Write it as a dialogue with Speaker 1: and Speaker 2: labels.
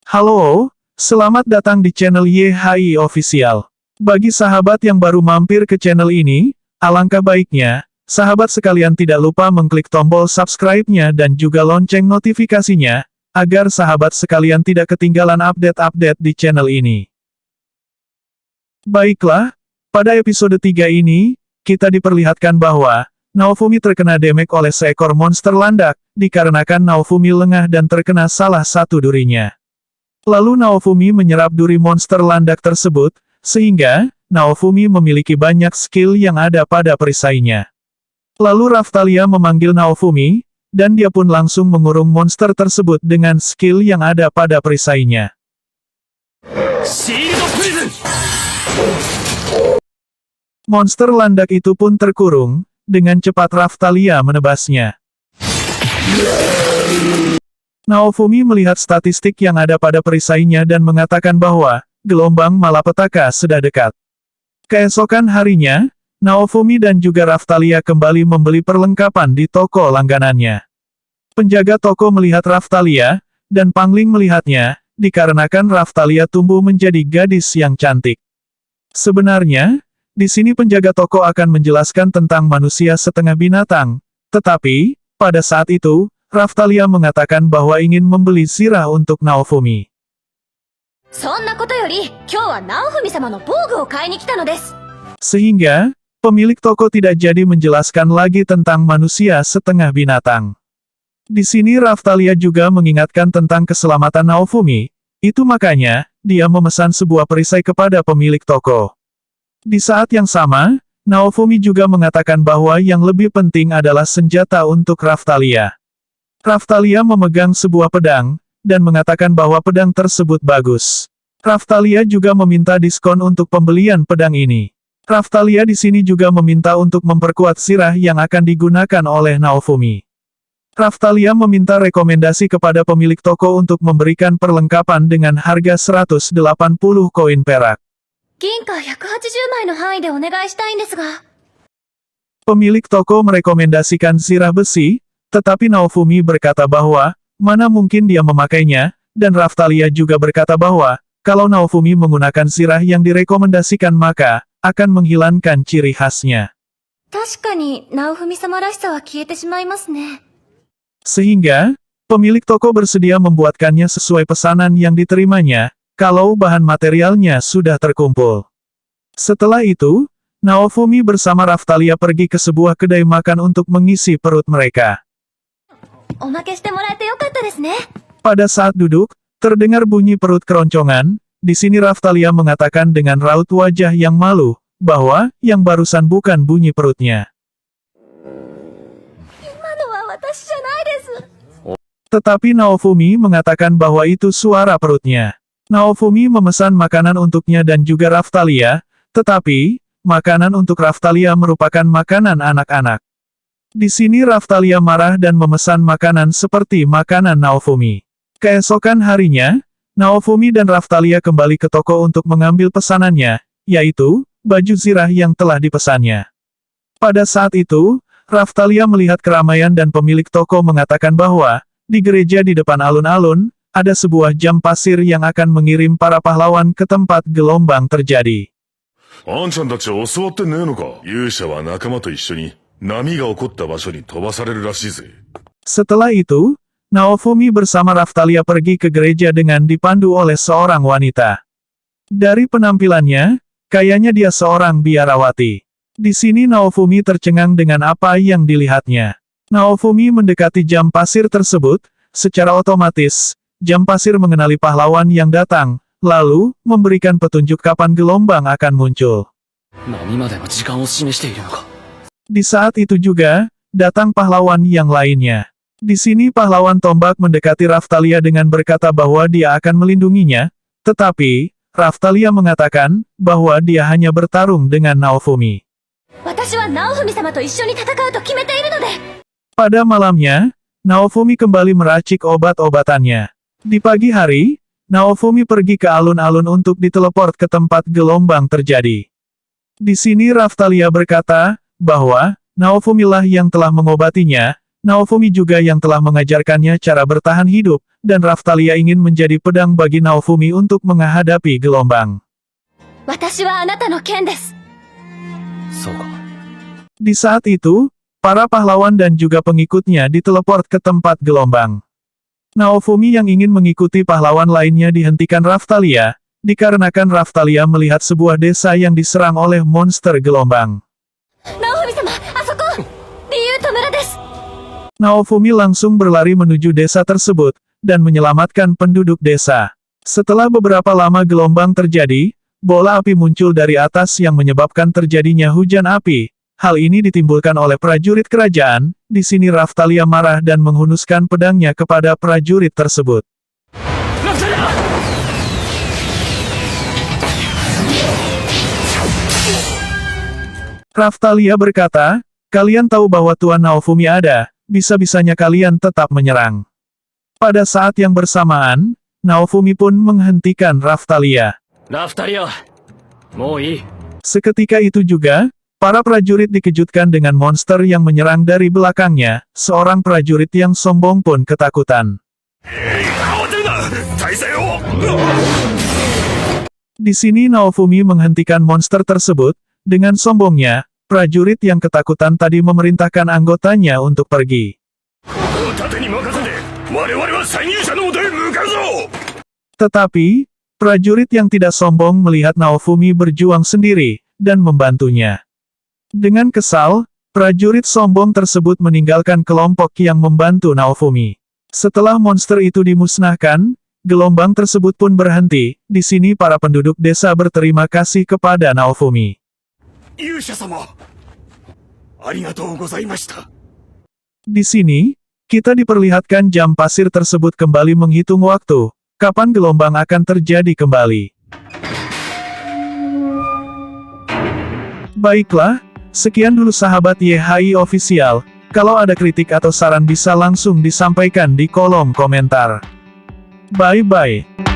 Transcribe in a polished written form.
Speaker 1: Halo, selamat datang di channel YHI Official. Bagi sahabat yang baru mampir ke channel ini, alangkah baiknya, sahabat sekalian tidak lupa mengklik tombol subscribe-nya dan juga lonceng notifikasinya, agar sahabat sekalian tidak ketinggalan update-update di channel ini. Baiklah, pada episode 3 ini, kita diperlihatkan bahwa Naofumi terkena damage oleh seekor monster landak, dikarenakan Naofumi lengah dan terkena salah satu durinya. Lalu Naofumi menyerap duri monster landak tersebut, sehingga Naofumi memiliki banyak skill yang ada pada perisainya. Lalu Raphtalia memanggil Naofumi, dan dia pun langsung mengurung monster tersebut dengan skill yang ada pada perisainya. Monster landak itu pun terkurung, dengan cepat Raphtalia menebasnya. Naofumi melihat statistik yang ada pada perisainya dan mengatakan bahwa gelombang malapetaka sudah dekat. Keesokan harinya, Naofumi dan juga Raphtalia kembali membeli perlengkapan di toko langganannya. Penjaga toko melihat Raphtalia, dan Pangling melihatnya, dikarenakan Raphtalia tumbuh menjadi gadis yang cantik. Sebenarnya, di sini penjaga toko akan menjelaskan tentang manusia setengah binatang, tetapi, pada saat itu, Raphtalia mengatakan bahwa ingin membeli zirah untuk Naofumi. Sehingga, pemilik toko tidak jadi menjelaskan lagi tentang manusia setengah binatang. Di sini Raphtalia juga mengingatkan tentang keselamatan Naofumi, itu makanya, dia memesan sebuah perisai kepada pemilik toko. Di saat yang sama, Naofumi juga mengatakan bahwa yang lebih penting adalah senjata untuk Raphtalia. Raphtalia memegang sebuah pedang, dan mengatakan bahwa pedang tersebut bagus. Raphtalia juga meminta diskon untuk pembelian pedang ini. Raphtalia di sini juga meminta untuk memperkuat zirah yang akan digunakan oleh Naofumi. Raphtalia meminta rekomendasi kepada pemilik toko untuk memberikan perlengkapan dengan harga 180 koin perak. Pemilik toko merekomendasikan zirah besi, tetapi Naofumi berkata bahwa, mana mungkin dia memakainya, dan Raphtalia juga berkata bahwa, kalau Naofumi menggunakan zirah yang direkomendasikan maka, akan menghilangkan ciri khasnya. Sehingga, pemilik toko bersedia membuatkannya sesuai pesanan yang diterimanya, kalau bahan materialnya sudah terkumpul. Setelah itu, Naofumi bersama Raphtalia pergi ke sebuah kedai makan untuk mengisi perut mereka. Pada saat duduk, terdengar bunyi perut keroncongan. Di sini Raphtalia mengatakan dengan raut wajah yang malu, bahwa yang barusan bukan bunyi perutnya. Tetapi Naofumi mengatakan bahwa itu suara perutnya. Naofumi memesan makanan untuknya dan juga Raphtalia, tetapi, makanan untuk Raphtalia merupakan makanan anak-anak. Di sini Raphtalia marah dan memesan makanan seperti makanan Naofumi. Keesokan harinya, Naofumi dan Raphtalia kembali ke toko untuk mengambil pesanannya, yaitu, baju zirah yang telah dipesannya. Pada saat itu, Raphtalia melihat keramaian dan pemilik toko mengatakan bahwa, di gereja di depan alun-alun, ada sebuah jam pasir yang akan mengirim para pahlawan ke tempat gelombang terjadi. Setelah itu, Naofumi bersama Raphtalia pergi ke gereja dengan dipandu oleh seorang wanita. Dari penampilannya, kayaknya dia seorang biarawati. Di sini Naofumi tercengang dengan apa yang dilihatnya. Naofumi mendekati jam pasir tersebut, secara otomatis, jam pasir mengenali pahlawan yang datang, lalu, memberikan petunjuk kapan gelombang akan muncul. Di saat itu juga, datang pahlawan yang lainnya. Di sini pahlawan tombak mendekati Raphtalia dengan berkata bahwa dia akan melindunginya, tetapi, Raphtalia mengatakan, bahwa dia hanya bertarung dengan Naofumi. Pada malamnya, Naofumi kembali meracik obat-obatannya. Di pagi hari, Naofumi pergi ke alun-alun untuk diteleport ke tempat gelombang terjadi. Di sini Raphtalia berkata, bahwa, Naofumi lah yang telah mengobatinya, Naofumi juga yang telah mengajarkannya cara bertahan hidup, dan Raphtalia ingin menjadi pedang bagi Naofumi untuk menghadapi gelombang. Di saat itu, para pahlawan dan juga pengikutnya diteleport ke tempat gelombang. Naofumi yang ingin mengikuti pahlawan lainnya dihentikan Raphtalia, dikarenakan Raphtalia melihat sebuah desa yang diserang oleh monster gelombang. Naofumi langsung berlari menuju desa tersebut, dan menyelamatkan penduduk desa. Setelah beberapa lama gelombang terjadi, bola api muncul dari atas yang menyebabkan terjadinya hujan api. Hal ini ditimbulkan oleh prajurit kerajaan. Di sini Raphtalia marah dan menghunuskan pedangnya kepada prajurit tersebut. Raphtalia berkata, "Kalian tahu bahwa Tuan Naofumi ada, bisa-bisanya kalian tetap menyerang." Pada saat yang bersamaan, Naofumi pun menghentikan Raphtalia. Seketika itu juga, para prajurit dikejutkan dengan monster yang menyerang dari belakangnya. Seorang prajurit yang sombong pun ketakutan. Di sini Naofumi menghentikan monster tersebut. Dengan sombongnya, prajurit yang ketakutan tadi memerintahkan anggotanya untuk pergi. Tetapi, prajurit yang tidak sombong melihat Naofumi berjuang sendiri, dan membantunya. Dengan kesal, prajurit sombong tersebut meninggalkan kelompok yang membantu Naofumi. Setelah monster itu dimusnahkan, gelombang tersebut pun berhenti. Di sini para penduduk desa berterima kasih kepada Naofumi. Di sini, kita diperlihatkan jam pasir tersebut kembali menghitung waktu, kapan gelombang akan terjadi kembali. Baiklah, sekian dulu sahabat YHI Official. Kalau ada kritik atau saran bisa langsung disampaikan di kolom komentar. Bye-bye.